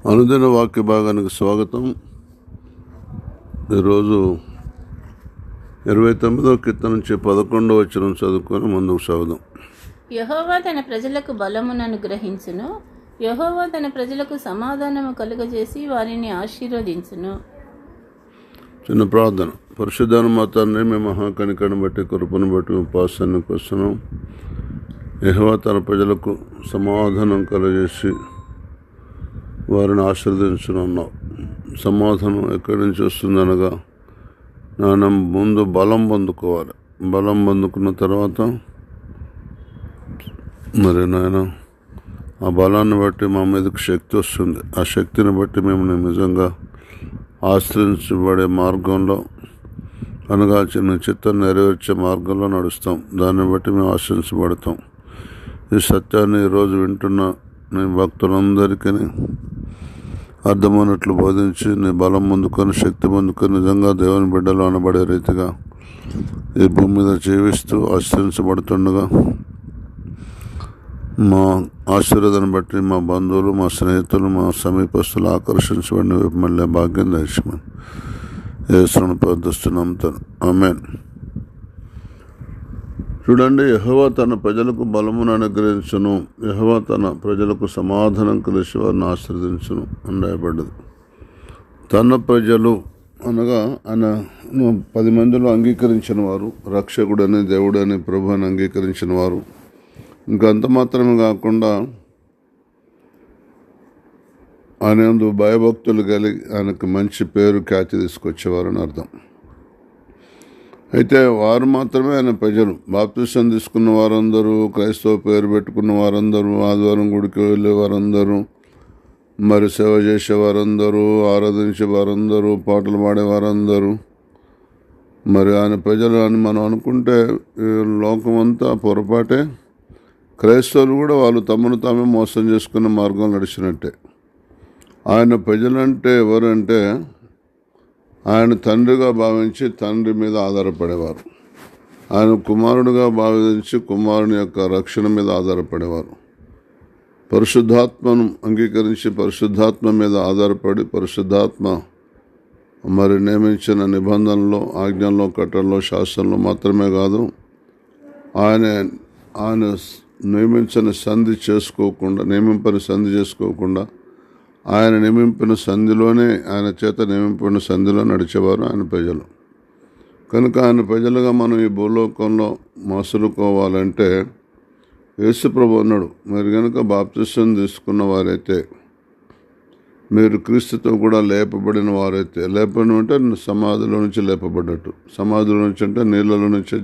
అనుదిన వాక్య భాగానికి స్వాగతం. ఈరోజు 29వ కీర్తన నుంచి 11వ వచనం చదువుకొని ముందుకు సాగుదాం. యెహోవా తన ప్రజలకు బలమును అనుగ్రహించును. యెహోవా తన ప్రజలకు సమాధానము కలుగజేసి వారిని ఆశీర్వదించును. చిన్న ప్రార్థన. పరిశుద్ధాన మా తండ్రి, మీ మహాకనికను బట్టి కృపను బట్టి ఉపాసనకు వస్తున్నాం. యెహోవా తన ప్రజలకు సమాధానం కలుగజేసి వారిని ఆశీర్వదించనున్నావు. సమాధానం ఎక్కడి నుంచి వస్తుందనగా, నాన్న ముందు బలం పొందుకోవాలి. బలం పొందుకున్న తర్వాత మరి నాయన ఆ బలాన్ని బట్టి మా మీదకి శక్తి వస్తుంది. ఆ శక్తిని బట్టి మేము నిజంగా ఆశ్రయించబడే మార్గంలో, అనగా చిన్న చిత్తం నెరవేర్చే మార్గంలో నడుస్తాం. దాన్ని బట్టి మేము ఆశ్రయించబడతాం. ఈ సత్యాన్ని ఈరోజు వింటున్న నీ భక్తులందరికీ అర్థమైనట్లు బోధించి, నీ బలం పొందుకొని శక్తి పొందుకొని నిజంగా దేవుని బిడ్డలు అనబడే రీతిగా ఈ భూమి మీద జీవిస్తూ ఆశ్రయించబడుతుండగా మా ఆశీర్వాదాన్ని బట్టి మా బంధువులు, మా స్నేహితులు, మా సమీపస్తులు ఆకర్షించబడిన మళ్ళీ భాగ్యం దర్శమని యేసును ప్రార్థిస్తున్నాం. ఆమేన్. చూడండి, యెహోవా తన ప్రజలకు బలమును అనుగ్రహించును, యెహోవా తన ప్రజలకు సమాధానం కలిసి వారిని ఆశీర్వదించును అని రాయబడ్డది. తన ప్రజలు అనగా ఆయన 10 మందిలో అంగీకరించిన వారు, రక్షకుడని, దేవుడని, ప్రభు అని అంగీకరించిన వారు. ఇంకా అంత మాత్రమే కాకుండా ఆయన యందు భయభక్తులు కలిగి ఆయనకు మంచి పేరు, ఖ్యాతి తీసుకొచ్చేవారని అర్థం. అయితే వారు మాత్రమే ఆయన ప్రజలు. బాప్తిసం తీసుకున్న వారందరూ, క్రైస్తవ పేరు పెట్టుకున్న వారందరూ, ఆదివారం గుడికి వెళ్ళే వారందరూ, మరి సేవ చేసే వారందరూ, ఆరాధించే వారందరూ, పాటలు పాడే వారందరూ మరి ఆయన ప్రజలు అని మనం అనుకుంటే లోకమంతా పొరపాటే. క్రైస్తవులు కూడా వాళ్ళు తమను తామే మోసం చేసుకున్న మార్గం నడిచినట్టే. ఆయన ప్రజలంటే ఎవరంటే, ఆయన తండ్రిగా భావించి తండ్రి మీద ఆధారపడేవారు. ఆయన కుమారుడిగా భావించి కుమారుని యొక్క రక్షణ మీద ఆధారపడేవారు. పరిశుద్ధాత్మను అంగీకరించి పరిశుద్ధాత్మ మీద ఆధారపడి, పరిశుద్ధాత్మ మరి నియమించిన నిబంధనలో, ఆజ్ఞల్లో, కట్టల్లో, శాస్త్రంలో మాత్రమే కాదు, ఆయన నియమింపని సంధి చేసుకోకుండా ఆయన నియమింపిన సంధిలోనే, ఆయన చేత నియమింపిన సంధిలో నడిచేవారు ఆయన ప్రజలు. కనుక ఆయన ప్రజలుగా మనం ఈ భూలోకంలో మసులుకోవాలంటే యేసు ప్రభు అన్నాడు, మీరు కనుక బాప్తిసం తీసుకున్న వారైతే, మీరు క్రీస్తుతో కూడా లేపబడిన వారైతే, లేపడం అంటే సమాధిలో నుంచి లేపబడ్డట్టు. సమాధిలో నుంచి అంటే నీళ్ళలో నుంచి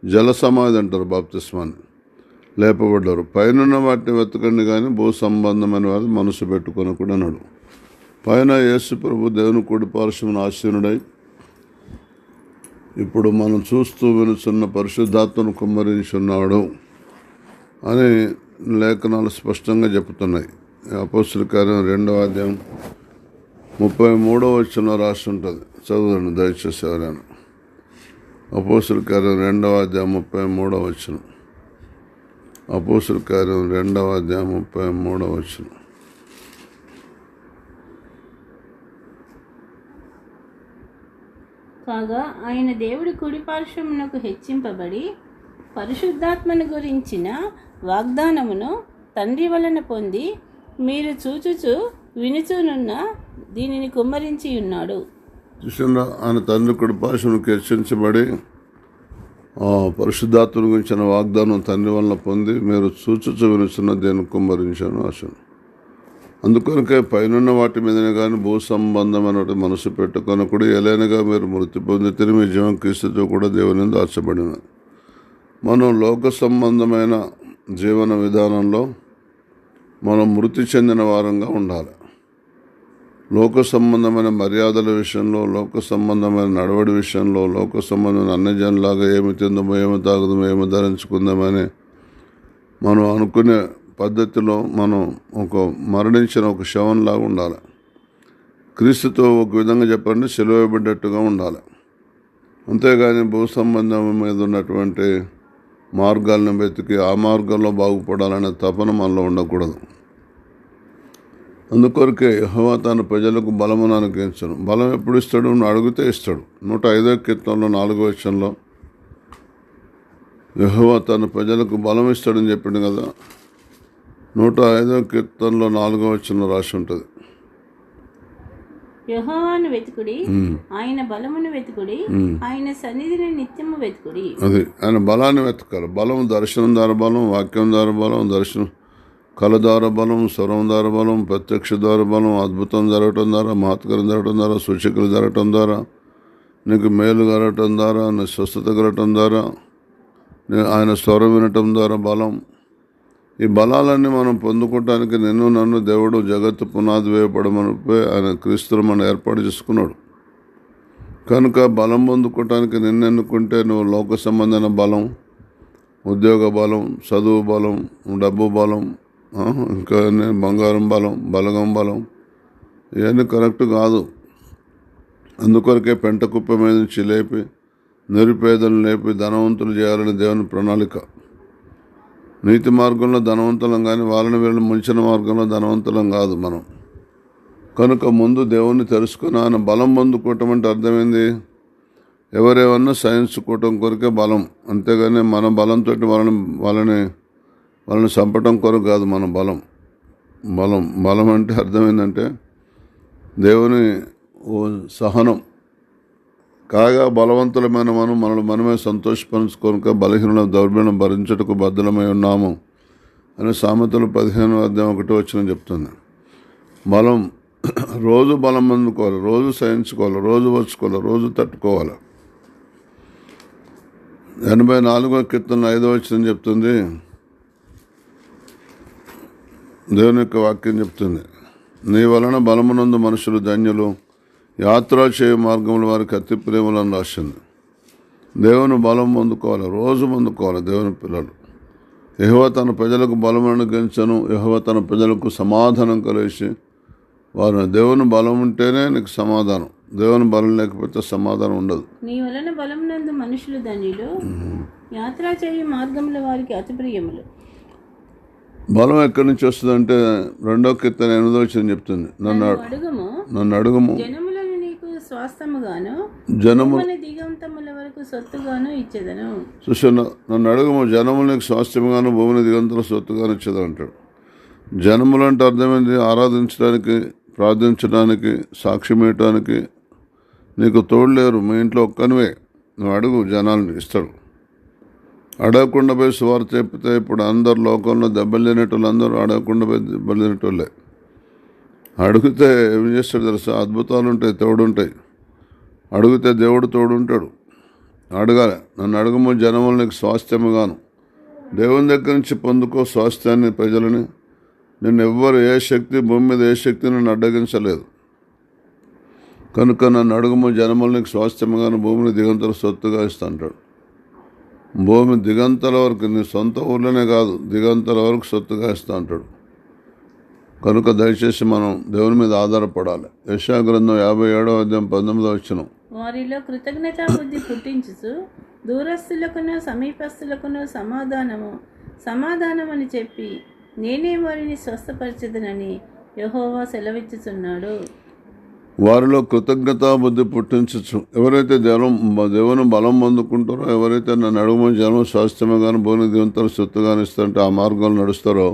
జల సమాధి అంటారు బాప్తిస్మాన్ని. లేపబడ్డారు. పైన వాటిని వెతకండి కానీ భూ సంబంధమైన వారు మనసు పెట్టుకొని కూడా అన్నాడు. పైన యేసు ప్రభు దేవుని కుడి పార్శ్వమున ఆసీనుడై ఇప్పుడు మనం చూస్తూ వినుచున్న పరిశుద్ధాత్మను కుమ్మరించున్నాడు అని లేఖనాలు స్పష్టంగా చెప్తున్నాయి. అపోస్తలుల కార్యం 2వ అధ్యాయం 33వ వచనంలో రాసి ఉంటుంది. చదువుదండి దయచేసి ఎవరైనా. అపోస్తలుల కార్యం 2వ అధ్యాయం 33వ వచనం. అపోస్తలుల కార్యం 2వ అధ్యాయం 33వ వచనం. కాగా ఆయన దేవుడి కుడి పార్శ్వమునకు హెచ్చింపబడి పరిశుద్ధాత్మను గురించిన వాగ్దానమును తండ్రి వలన పొంది, మీరు చూచుచు వినుచునున్న దీనిని కుమ్మరించి ఉన్నాడు. చూసిన ఆయన తండ్రి కుడి పార్శ్వమునకు హెచ్చించబడి పరిశుద్ధాత్మను గురించిన వాగ్దానం తండ్రి వలన పొంది, మీరు చూచుచు వినుచున్న దేని కుమ్మరించాను ఆశను. అందుకనికే పైనున్న వాటి మీదనే కానీ భూ సంబంధమైన మనసు పెట్టుకొనకుడు, ఎలైనగా మీరు మృతి పొందితే మీ జీవం క్రీస్తుతో కూడా దేవుని దాచబడినది. మనం లోక సంబంధమైన జీవన విధానంలో మనం మృతి చెందిన వారంగా ఉండాలి. లోక సంబంధమైన మర్యాదల విషయంలో, లోక సంబంధమైన నడవడి విషయంలో, లోక సంబంధమైన అన్యజనులాగా ఏమి తిందామో, ఏమి తాగుదామో, ఏమి ధరించుకుందామని మనం అనుకునే పద్ధతిలో మనం మరణించిన ఒక శవంలాగా ఉండాలి. క్రీస్తుతో ఒక విధంగా చెప్పండి, సిలువబడ్డట్టుగా ఉండాలి. అంతేగాని భూ సంబంధం మీద ఉన్నటువంటి మార్గాలను వెతికి ఆ మార్గంలో బాగుపడాలనే తపన మనలో ఉండకూడదు. అందుకొరకే యెహోవా తన ప్రజలకు బలమును అనుగ్రహించును. బలం ఎప్పుడు ఇస్తాడు? నువ్వు అడిగితే ఇస్తాడు. 105వ కీర్తనలో 4వ వచనంలో యెహోవా తన ప్రజలకు బలం ఇస్తాడని చెప్పిండు కదా. 105వ కీర్తనలో 4వ వచనంలో రాసి ఉంటుంది. యెహోవాను వెతుకుడి, ఆయన బలమును వెతుకుడి, ఆయన సన్నిధిని నిత్యము వెతుకుడి. అది ఆయన బలాన్ని వెతకాలి. బలం దర్శనం ద్వారా బలం, వాక్యం ద్వారా బలం, దర్శనం కళ ద్వారా బలం, స్వరం ద్వారా బలం, ప్రత్యక్ష ద్వారా బలం, అద్భుతం జరగటం ద్వారా, మహత్కరం జరగటం ద్వారా, సూచకులు జరగటం ద్వారా, నీకు మేలు కలగటం ద్వారా, నీ స్వస్థత కలగటం ద్వారా, ఆయన స్వరం వినటం ద్వారా బలం. ఈ బలాలన్నీ మనం పొందుకోవటానికి నన్ను దేవుడు జగత్తు పునాది వేయబడమనిపై ఆయన క్రీస్తులు మనం ఏర్పాటు చేసుకున్నాడు. కనుక బలం పొందుకోవటానికి నిన్ను ఎన్నుకుంటే నువ్వు లోక సంబంధమైన బలం, ఉద్యోగ బలం, చదువు బలం, డబ్బు బలం, ఇంకా బంగారం బలం, బలగం బలం, ఇవన్నీ కరెక్ట్ కాదు. అందుకొరకే పెంట కుప్ప మీద నుంచి లేపి నిరుపేదలను లేపి ధనవంతులు చేయాలని దేవుని ప్రణాళిక. నీతి మార్గంలో ధనవంతులం కానీ వాళ్ళని వీళ్ళని ముంచిన మార్గంలో ధనవంతులం కాదు మనం. కనుక ముందు దేవుణ్ణి తెలుసుకుని ఆయన బలం పొందుకోవటం అంటే అర్థమైంది. ఎవరేమన్నా సహించుకోవటం కొరకే బలం, అంతేగాని మన బలంతో వాళ్ళని చంపటం కొరకు కాదు మన బలం. బలం అంటే అర్థమైందంటే దేవుని సహనం. కాగా బలవంతులమైన మనల్ని మనమే సంతోషపరుచుకోనుక బలహీన దౌర్బల్యం భరించుటకు బద్దలమై ఉన్నాము అని సామెతలు 15:1 చెప్తుంది. బలం రోజు బలం అందుకోవాలి, రోజు సహించుకోవాలి, రోజు వచ్చుకోవాలి, రోజు తట్టుకోవాలి. 84వ కీర్తన 5వ వచనం చెప్తుంది. దేవుని యొక్క వాక్యం చెప్తుంది, నీ వలన బలమునందు మనుషులు ధన్యులు, యాత్ర చేయ మార్గంలో వారికి అతి ప్రేమలను రాసింది. దేవుని బలం పొందుకోవాలి, రోజు పొందుకోవాలి. దేవుని పిల్లలు యెహోవా తన ప్రజలకు బలము అనుగ్రహించను, యెహోవా తన ప్రజలకు సమాధానం కలిసి వారు దేవుని బలం ఉంటేనే నీకు సమాధానం. దేవుని బలం లేకపోతే సమాధానం ఉండదు. నీ వలన బలమునందు మనుషులు ధన్యులు, యాత్ర చేయ మార్గంలో వారికి అతి ప్రియములు. బలం ఎక్కడి నుంచి వస్తుందంటే 2వ కీర్తన 8వ వచనం చెప్తుంది, నన్ను అడుగుము జనములను నీకు స్వాస్థ్యముగాను, దిగంతముల వరకు సొత్తుగాను ఇచ్చేదను. చూసా, నన్ను అడుగుము జనములు నీకు స్వాస్థ్యముగాను, భూమిని దిగంతల సొత్తుగాను ఇచ్చేదని అంటాడు. జనములు అంటే అర్థమైంది ఆరాధించడానికి, ప్రార్థించడానికి, సాక్ష్యం ఇవ్వటానికి. నీకు తోడులేరు, మీ ఇంట్లో ఒక్కనివే, నువ్వు అడుగు జనాలను ఇస్తాడు. అడగకుండా పోయి సువార్త చెప్తే ఇప్పుడు అందరు లోకంలో దెబ్బలు తినేటోళ్ళు అందరూ అడగకుండా పోయి దెబ్బలు తినేటోళ్ళే. అడిగితే ఏం చేస్తాడు తెలుసా? అద్భుతాలు ఉంటాయి, తోడుంటాయి. అడిగితే దేవుడు తోడుంటాడు. అడగాలి, నన్ను అడుగుము జనములు నీకు స్వాస్థ్యముగాను. దేవుని దగ్గర నుంచి పొందుకో స్వాస్థ్యాన్ని, ప్రజలని. నేను ఎవ్వరు ఏ శక్తి, భూమి మీద ఏ శక్తి నన్ను అడ్డగించలేదు. కనుక నన్ను అడుగుము జనములు నీకు స్వాస్థ్యముగాను, భూమిని దిగంతల సొత్తుగా ఇస్తా అంటాడు. భూమి దిగంతల వరకు, నీ సొంత ఊర్లోనే కాదు, దిగంతల వరకు సొత్తుగా ఇస్తా అంటాడు. కనుక దయచేసి మనం దేవుని మీద ఆధారపడాలి. యెషయా గ్రంథం 57:19 వారిలో కృతజ్ఞతా బుద్ధి పుట్టించుచు దూరస్తులకును సమీపస్తులకును సమాధానం అని చెప్పి నేనే వారిని స్వస్థపరచదనని యెహోవా సెలవిచ్చుచున్నాడు. వారిలో కృతజ్ఞతా బుద్ధి పుట్టించచ్చు. ఎవరైతే దేవుని బలం పొందుకుంటారో, ఎవరైతే నన్ను అడుగుమని జనం స్వాస్థ్యముగాను, భూమి దిగంతల సొత్తుగాను ఇస్తారంటే ఆ మార్గంలో నడుస్తారో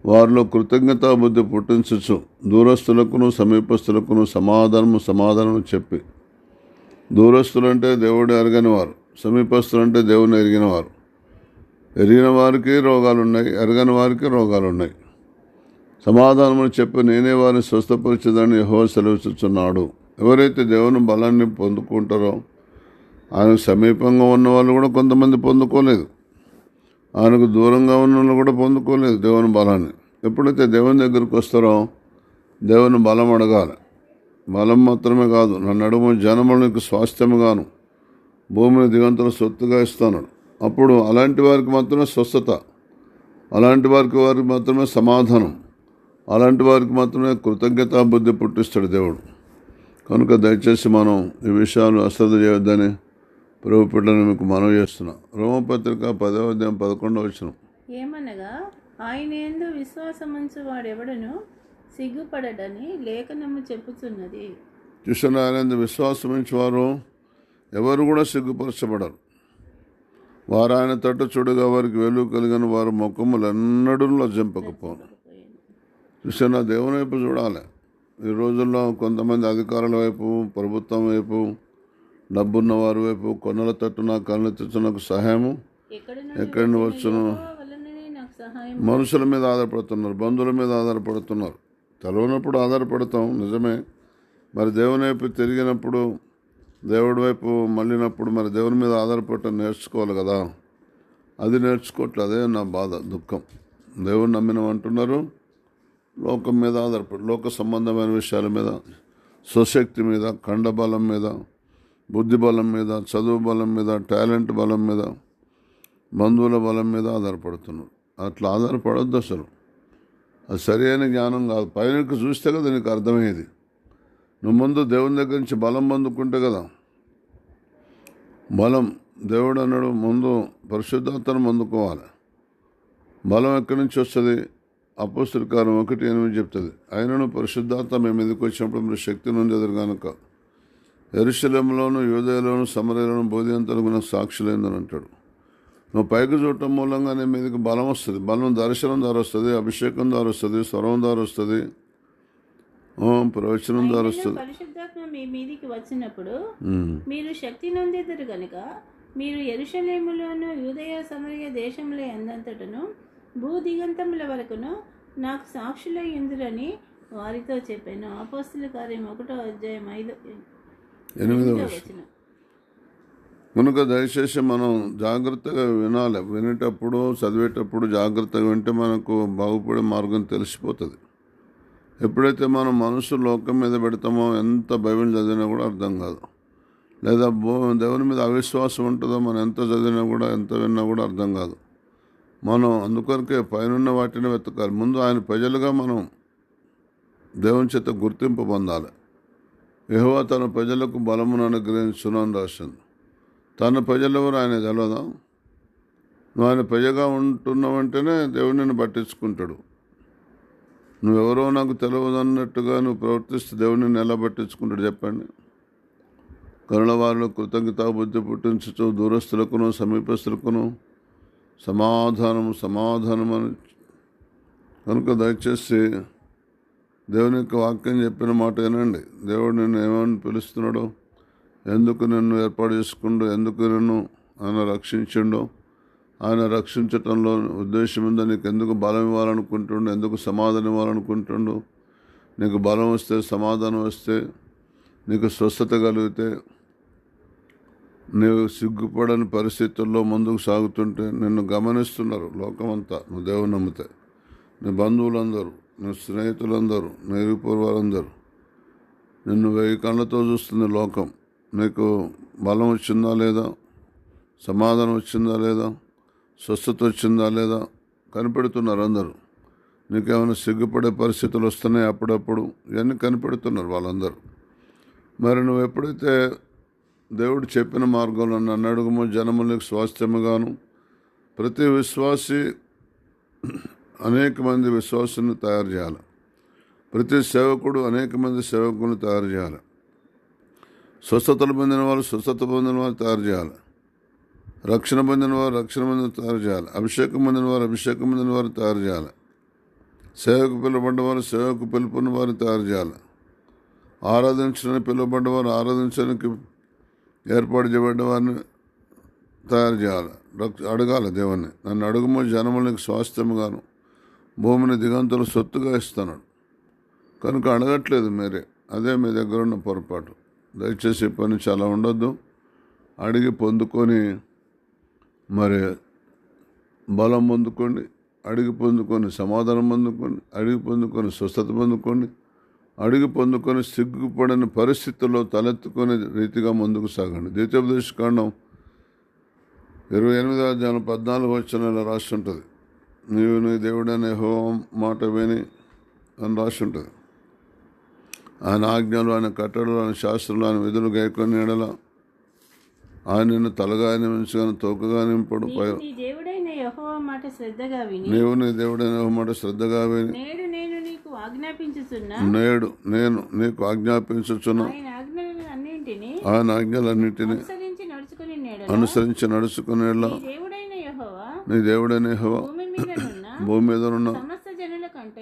వారిలో కృతజ్ఞతా బుద్ధి పుట్టించచ్చు. దూరస్తులకును సమీపస్తులకును సమాధానం చెప్పి. దూరస్తులంటే దేవుడు ఎరగని వారు, సమీపస్తులంటే దేవుని ఎరిగిన వారు. ఎరిగిన వారికి రోగాలున్నాయి, ఎరగని వారికి రోగాలున్నాయి. సమాధానమని చెప్పి నేనే వారిని స్వస్థపరిచేదని యెహోవా సెలవిస్తున్నాడు. ఎవరైతే దేవుని బలాన్ని పొందుకుంటారో, ఆయనకు సమీపంగా ఉన్న వాళ్ళు కూడా కొంతమంది పొందుకోలేదు, ఆయనకు దూరంగా ఉన్న వాళ్ళు కూడా పొందుకోలేదు దేవుని బలాన్ని. ఎప్పుడైతే దేవుని దగ్గరికి వస్తారో దేవుని బలం అడగాలి. బలం మాత్రమే కాదు, నన్ను అడుగు జనములు నీకు స్వాస్థ్యముగాను, భూమిని దిగంతల సొత్తుగా ఇస్తాను. అప్పుడు అలాంటి వారికి మాత్రమే స్వస్థత, అలాంటి వారికి మాత్రమే సమాధానం, అలాంటి వారికి మాత్రమే కృతజ్ఞతా బుద్ధి పుట్టిస్తాడు దేవుడు. కనుక దయచేసి మనం ఈ విషయాలు అశ్రద్ధ చేయొద్దని ప్రభు బిడ్డలను మీకు మనవి చేస్తున్నాం. రోమపత్రిక 10:11 ఏమనగా ఆయన యందు విశ్వాసముంచు వాడెవడను సిగ్గుపడడని లేఖనము చెప్పుచున్నది. చూసిన ఆయన విశ్వాసం ఉంచి వారు ఎవరు కూడా సిగ్గుపరచబడరు. వారు ఆయన తట్టు చూడగా వారికి వెలుగు కలిగిన వారు ముఖములు ఎన్నడూ లజ్జింపకపోను. చూసిన దేవుని వైపు చూడాలి. ఈ రోజుల్లో కొంతమంది అధికారుల వైపు, ప్రభుత్వం వైపు, డబ్బున్న వారి వైపు, కొనల తట్టు నాకు కన్నెత్తించు నాకు సహాయము ఎక్కడి నుండి వచ్చును. వలననే నాకు సహాయం. మనుషుల మీద ఆధారపడుతున్నారు, బంధువుల మీద ఆధారపడుతున్నారు. తెలవనప్పుడు ఆధారపడతాం నిజమే. మరి దేవుని వైపు తిరిగినప్పుడు, దేవుడి వైపు మళ్ళినప్పుడు మరి దేవుని మీద ఆధారపడటం నేర్చుకోవాలి కదా. అది నేర్చుకోవట్లేదు. అదే నా బాధ, దుఃఖం. దేవుని నమ్మినమంటున్నారు, లోకం మీద ఆధారపడి, లోక సంబంధమైన విషయాల మీద, స్వశక్తి మీద, ఖండబలం మీద, బుద్ధి బలం మీద, చదువు బలం మీద, టాలెంట్ బలం మీద, బంధువుల బలం మీద ఆధారపడుతున్నారు. అట్లా ఆధారపడొద్దు అసలు. అది సరి అయిన జ్ఞానం కాదు. పైనకి చూస్తే కదా నీకు అర్థమయ్యేది. నువ్వు ముందు దేవుని దగ్గర నుంచి బలం పొందుకుంటే కదా. బలం దేవుడు అన్నాడు, ముందు పరిశుద్ధాత్మను పొందుకోవాలి. బలం ఎక్కడి నుంచి వస్తుంది? అపోస్తలుల కార్యం 1:8 చెప్తుంది. ఆయనను పరిశుద్ధాత్మ మేము మీదకి వచ్చినప్పుడు మీరు శక్తి నుండి ఎదురు కనుక యెరూషలేములోను, యూదయలోను, సమరయలోను బోధింతలకు నాకు సాక్షులైందని అంటాడు. నువ్వు పైకి చూడటం మూలంగానే మీదకి బలం వస్తుంది. బలం దర్శనం ద్వారా వస్తుంది, అభిషేకం ద్వారా వస్తుంది, స్వరం ద్వారా వస్తుంది, ప్రవచనం ద్వారా వస్తుంది. పరిశుద్ధాత్మ మీ మీదికి వచ్చినప్పుడు మీరు శక్తి నొందెదరు గనుక మీరు యెరూషలేములోను, యూదయ, సమరయ దేశముల ఎందంతటను భూ దిగంతముల వరకును నాకు సాక్షులై ఉందురని వారితో చెప్పాను. అపోస్తలుల కార్యం 1:5 కనుక దయచేసి మనం జాగ్రత్తగా వినాలి. వినేటప్పుడు, చదివేటప్పుడు జాగ్రత్తగా వింటే మనకు బాగుపడే మార్గం తెలిసిపోతుంది. ఎప్పుడైతే మనం మనసు లోకం మీద పెడతామో ఎంత బైబిల్ చదివినా కూడా అర్థం కాదు. లేదా దేవుని మీద అవిశ్వాసం ఉంటుందో మనం ఎంత చదివినా కూడా, ఎంత విన్నా కూడా అర్థం కాదు. మనం అందుకొరకే పైనున్న వాటిని వెతకాలి. ముందు ఆయన ప్రజలుగా మనం దేవుని చేత గుర్తింపు పొందాలి. యెహోవా తన ప్రజలకు బలమును అనుగ్రహించును అని రాసింది. తన ప్రజలెవరు ఆయన తెలియదా? నువ్వు ఆయన ప్రజగా ఉంటున్నావంటేనే దేవుడు నిన్ను పట్టించుకుంటాడు. నువ్వెవరో నాకు తెలియదు అన్నట్టుగా నువ్వు ప్రవర్తిస్తే దేవుడు నిన్ను ఎలా పట్టించుకుంటాడు చెప్పండి. కరుణవారులు కృతజ్ఞతా బుద్ధి పుట్టించు దూరస్తులకును సమీపస్తులకును సమాధానం అని. కనుక దయచేసి దేవుని యొక్క వాక్యం చెప్పిన మాట వినండి. దేవుడు నిన్ను ఏమని పిలుస్తున్నాడో, ఎందుకు నిన్ను ఏర్పాటు చేసుకుండో, ఎందుకు నిన్ను ఆయన రక్షించిండో, ఆయన రక్షించటంలో ఉద్దేశం ఉందో, నీకు ఎందుకు బలం ఇవ్వాలనుకుంటుండో, ఎందుకు సమాధానం ఇవ్వాలనుకుంటుండో. నీకు బలం వస్తే, సమాధానం వస్తే, నీకు స్వస్థత కలిగితే, నీవు సిగ్గుపడని పరిస్థితుల్లో ముందుకు సాగుతుంటే నిన్ను గమనిస్తున్నారు లోకమంతా. నువ్వు దేవుని నమ్మితే నీ బంధువులందరూ, నీ స్నేహితులందరూ, నీ ఇరుగు వారందరూ నిన్ను 1000 కళ్ళతో చూస్తుంది లోకం. నీకు బలం వచ్చిందా లేదా, సమాధానం వచ్చిందా లేదా, స్వస్థత వచ్చిందా లేదా కనిపెడుతున్నారు అందరూ. నీకేమైనా సిగ్గుపడే పరిస్థితులు వస్తున్నాయి అప్పుడప్పుడు, ఇవన్నీ కనిపెడుతున్నారు వాళ్ళందరూ. మరి నువ్వు ఎప్పుడైతే దేవుడు చెప్పిన మార్గంలో నన్ను అడుగుమో జనములకు స్వాస్థ్యముగాను, ప్రతి విశ్వాసి అనేక మంది విశ్వాసుని తయారు చేయాలి. ప్రతి సేవకుడు అనేక మంది సేవకులను తయారు చేయాలి. స్వస్థతలు పొందిన వారు స్వస్థత పొందిన వారు తయారు చేయాలి. రక్షణ పొందిన వారు రక్షణ పొందిన తయారు చేయాలి. అభిషేకం పొందిన వారు అభిషేకం పొందిన వారు తయారు చేయాలి. సేవకు పిలువబడ్డవారు సేవకు పిలుపున్న వారిని తయారు చేయాలి. ఆరాధించడానికి పిలువబడ్డవారు ఆరాధించడానికి ఏర్పాటు చేయబడ్డ వారిని తయారు చేయాలి. అడగాలి దేవుణ్ణి, నన్ను అడుగుమో జనములకు స్వాస్థ్యముగాను భూమిని దిగంతులు సొత్తుగా ఇస్తున్నాడు. కనుక అడగట్లేదు మీరే, అదే మీ దగ్గర ఉన్న పొరపాటు. దయచేసి ఇప్పటి నుంచి అలా ఉండొద్దు. అడిగి పొందుకొని మరి బలం పొందుకోండి, అడిగి పొందుకొని సమాధానం పొందుకోండి, అడిగి పొందుకొని స్వస్థత పొందుకోండి, అడిగి పొందుకొని సిగ్గుపడని పరిస్థితుల్లో తలెత్తుకునే రీతిగా ముందుకు సాగండి. ద్వితీయోపదేశకాండం 28:14 రాసి ఉంటుంది. నీవు నీ దేవుడైన యెహోవా మాట విని అని రాసి ఉంటుంది. ఆయన ఆజ్ఞలు, ఆయన కట్టడలు, ఆయన శాస్త్రాలు, ఆయన విధులు గైకొని ఎడల ఆయన నిన్ను తలగా నియమించగానే తోకగా నింపడు. నీవు నీ దేవుడైన యెహోవా మాట శ్రద్ధగా విని నీవు నీ దేవుడైన యెహోవా మాట శ్రద్ధగా విని నేడు నేను నీకు ఆజ్ఞాపించుచున్నా నేడు నేను నీకు ఆజ్ఞాపించుచున్న ఆయన ఆజ్ఞలన్నింటినీ అనుసరించి నడుచుకునేలా నీ దేవుడైన యెహోవా నీ దేవుడైన యెహోవా భూమి మీదనున్న భూమి మీద ఉన్న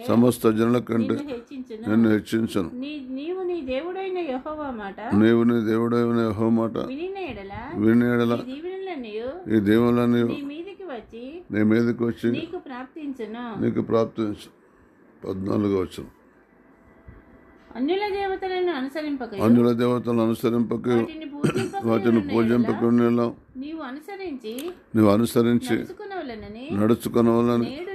సమస్త జనుల కంటే హెచ్చించును. నిన్ను హెచ్చించను. నీవు నీ దేవుడైన యెహోవా మాట నీవు నీ దేవుడైన యెహోవా మాట వినిన ఎడల ఈ దీవెనలన్నీయు ఈ దేవుళ్ళని నీ మీదికి వచ్చి నీ మీదకి వచ్చి నీకు ప్రాప్తించును. నీకు ప్రాప్తించు. 14వ వచనం. అన్యుల దేవతలను అనుసరింపకయు అన్యుల దేవతలను అనుసరింపకు వాటిని పూజింపకుండా నీవు అనుసరించి నడుచుకునవలని నేడు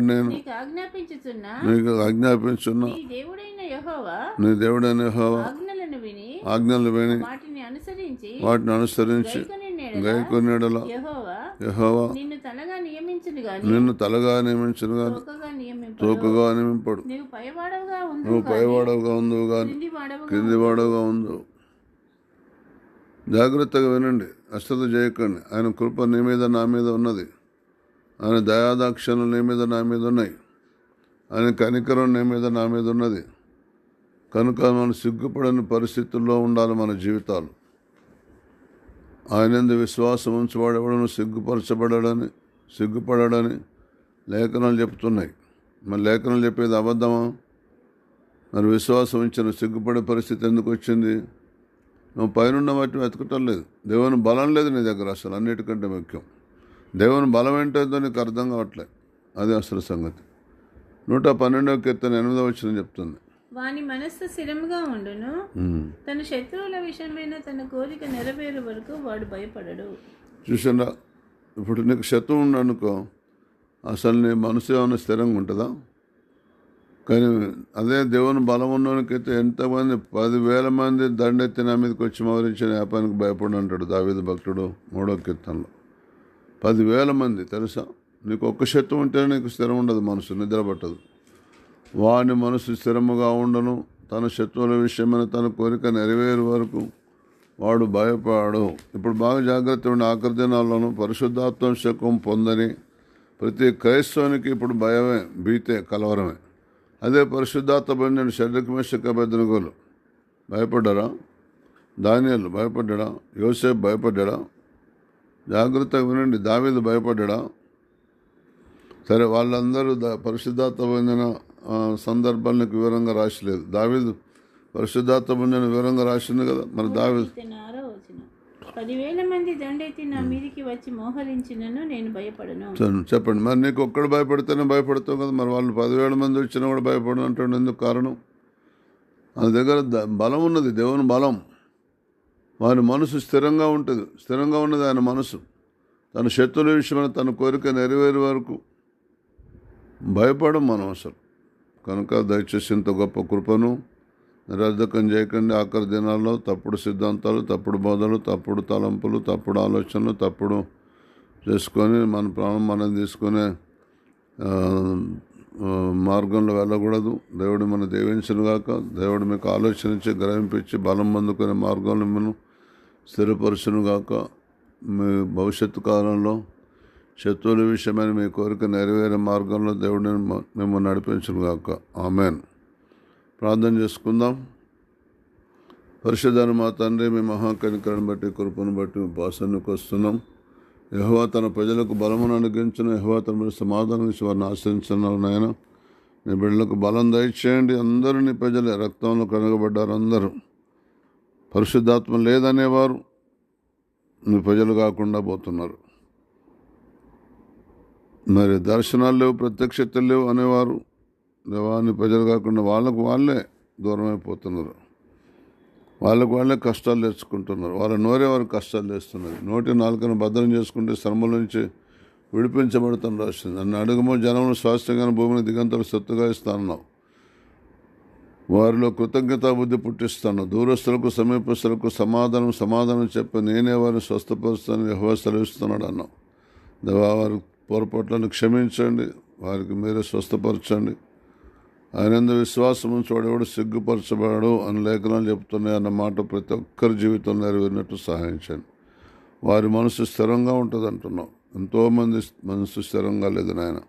నేను నీకు ఆజ్ఞాపించుచున్నా నీకు ఆజ్ఞాపించున్నా నీ దేవుడైన యెహోవా ఆజ్ఞలు విని వాటిని అనుసరించి గైకొనేడల యెహోవా నిన్ను తలగా నియమించును గాని తోకగా నియమింపడు. నువ్వు పైవాడవుగా ఉందువు గాని కింది వాడవుగా ఉండు. జాగ్రత్తగా వినండి, అశ్రద్ధ చేయకండి. ఆయన కృప నీ మీద నా మీద ఉన్నది. ఆయన దయాదాక్షణలు నీ మీద నా మీద ఉన్నాయి. ఆయన కనికరం నీ మీద నా మీద ఉన్నది. కనుక మనం సిగ్గుపడని పరిస్థితుల్లో ఉండాలి మన జీవితాలు. ఆయన యందు విశ్వాసం ఉంచువాడెవడను సిగ్గుపడడని లేఖనాలు చెప్తున్నాయి. మరి లేఖనాలు చెప్పేది అబద్ధమా? మరి విశ్వాసం ఉంచిన సిగ్గుపడే పరిస్థితి ఎందుకు వచ్చింది? నువ్వు పైనున్న వాటిని వెతకటం లేదు. దేవుని బలం లేదు నీ దగ్గర. అసలు అన్నిటికంటే ముఖ్యం దేవుని బలం ఏంటో నీకు అర్థం కావట్లేదు. అది అసలు సంగతి. 112వ కీర్తన 8వ వచనం చెప్తుంది, వాని మనస్సు స్థిరముగా ఉండును, తన శత్రువుల విషయమైన తన కోరిక నెరవేరు వరకు వాడు భయపడడు. చూసారా, ఇప్పుడు నీకు శత్రువు ఉండనుకో, అసలు నీ మనసు ఏమైనా స్థిరంగా ఉంటుందా? కానీ అదే దేవుని బలం ఉన్నోనికైతే ఎంతమంది 10,000 మంది దండెత్తి నా మీదకి వచ్చి మోహరించిన వ్యాపారానికి భయపడి అంటాడు దావీదు భక్తుడు 3వ కీర్తనలో. 10,000 మంది తెలుసా? నీకు ఒక్క శత్రువు ఉంటేనే నీకు స్థిరం ఉండదు, మనసు నిద్రపట్టదు. వాని మనసు స్థిరముగా ఉండను, తన శత్రువుల విషయమైన తన కోరిక నెరవేరు వరకు వాడు భయపడు. ఇప్పుడు బాగా జాగ్రత్త ఉండి, ఆఖరి దినాల్లోనూ పరిశుద్ధాత్మశకం పొందని ప్రతి క్రైస్తవునికి ఇప్పుడు భయమే, భీతే, కలవరమే. అదే పరిశుద్ధాత్మ పొందిన షడ్రక్ మేషక్ అబేద్నెగోలు భయపడ్డారా? దానియేలు భయపడ్డా? యోసేపు భయపడ్డా? జాగ్రత్తగా వినండి, దావీదు భయపడ్డా? సరే, వాళ్ళందరూ పరిశుద్ధాత్మ పొందిన సందర్భాలకు వివరంగా రాసలేదు. దావీదు పరిశుద్ధాత్మ పొందిన వివరంగా రాసింది కదా. మరి దావీదు 10,000 మంది దండెత్తి నా మీదికి వచ్చి మోహరించినను నేను భయపడను. చెప్పండి, మరి నీకు ఒక్కడు భయపడితేనే భయపడతావు కదా. మరి వాళ్ళు 10,000 మంది వచ్చినా కూడా భయపడను అంటాడు. ఎందుకు కారణం? మన దగ్గర బలం ఉన్నది, దేవుని బలం. వారి మనసు స్థిరంగా ఉంటుంది. స్థిరంగా ఉన్నది ఆయన మనసు. తన శత్రువుల విషయమైన తన కోరిక నెరవేరే వరకు భయపడం మనం అసలు. కనుక దయచేసి ఇంత గొప్ప కృపను నిరర్ధకం చేయకండి. ఆఖరి దినాల్లో తప్పుడు సిద్ధాంతాలు, తప్పుడు బోధలు, తప్పుడు తలంపులు, తప్పుడు ఆలోచనలు తప్పుడు చేసుకొని మన ప్రాణం మనం తీసుకునే మార్గంలో వెళ్ళకూడదు. దేవుడు మన దీవించను గాక. దేవుడు మీకు ఆలోచనించి గ్రహింపించి బలం పొందుకునే మార్గంలో మనం స్థిరపరచును గాక. మీ భవిష్యత్తు కాలంలో శత్రువుల విషయమైన మీ కోరిక నెరవేరే మార్గంలో దేవుడిని మిమ్మల్ని నడిపించును గాక. ఆమెన్. ప్రార్థన చేసుకుందాం. పరిశుద్ధ మా తండ్రి, మీ మహాకనికరను బట్టి, కృపను బట్టి మీ పాసన్నికి వస్తున్నాం. యెహోవా తన ప్రజలకు బలమును అనుగ్రహించిన, యెహోవా తన ప్రజలు సమాధానం ఇచ్చి వారిని ఆశ్రయించున్నారు. నాయన, నీ బిడ్డలకు బలం దయచేయండి. అందరూ నీ ప్రజలే, రక్తంలో కనగబడ్డారు. అందరూ పరిశుద్ధాత్మ లేదనేవారు నీ ప్రజలు కాకుండా పోతున్నారు. మరి దర్శనాలు లేవు, ప్రత్యక్షతలు లేవు అనేవారు దేవాన్ని ప్రజలు కాకుండా వాళ్ళకు వాళ్ళే దూరం అయిపోతున్నారు. వాళ్ళకు వాళ్ళే కష్టాలు తెచ్చుకుంటున్నారు. వాళ్ళ నోరే వారు కష్టాలు తెస్తున్నది. నోటి నాలుకను భద్రం చేసుకుంటే శ్రమల నుంచి విడిపించబడతాను రాసింది. నన్ను అడుగుమో జనమును స్వాస్థ్యంగా భూమిని దిగంతలు సొత్తుగా ఇస్తాన్నావు. వారిలో కృతజ్ఞతా బుద్ధి పుట్టిస్తాను. దూరస్తులకు సమీపస్తులకు సమాధానం చెప్పి నేనే వారిని స్వస్థపరుస్తాను యెహోవా సెలవిస్తున్నాడు అన్నావు. దేవా, వారి పొరపాట్లను క్షమించండి, వారికి మీరే స్వస్థపరచండి. ఆయన విశ్వాసం ఉంచేవాడు సిగ్గుపరచబడు అని లేఖనాలు చెప్తున్నాయి అన్న మాట ప్రతి ఒక్కరి జీవితంలో నెరవేరినట్టు సహాయించండి. వారి మనసు స్థిరంగా ఉంటుంది అంటున్నావు. ఎంతోమంది మనసు స్థిరంగా లేదు నాయన.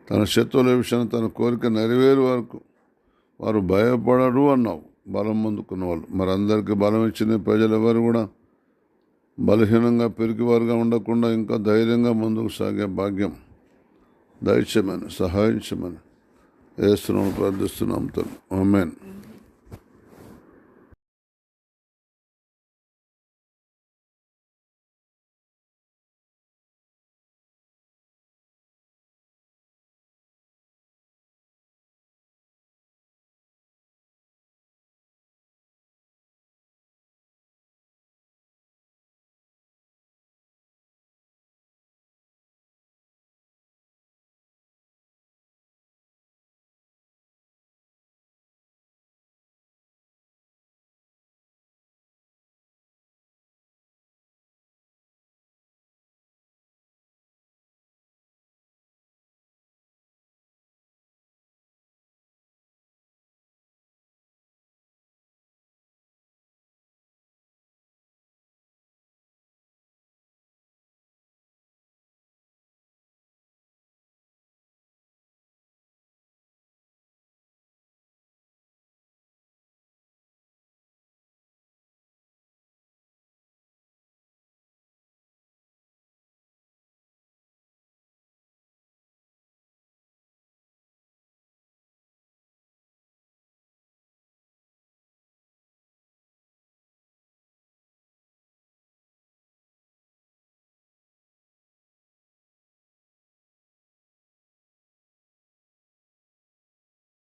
తన శత్రువుల విషయాన్ని తన కోరిక నెరవేరు వరకు వారు భయపడరు అన్నావు. బలం పొందుకున్న వాళ్ళు. మరి అందరికీ బలం ఇచ్చిన ప్రజలు ఎవరు కూడా బలహీనంగా పెరిగివారుగా ఉండకుండా ఇంకా ధైర్యంగా ముందుకు సాగే భాగ్యం దయచేయమని సహాయించమని యేసునామములో ప్రార్థిస్తున్నాం తండ్రి. ఆమేన్.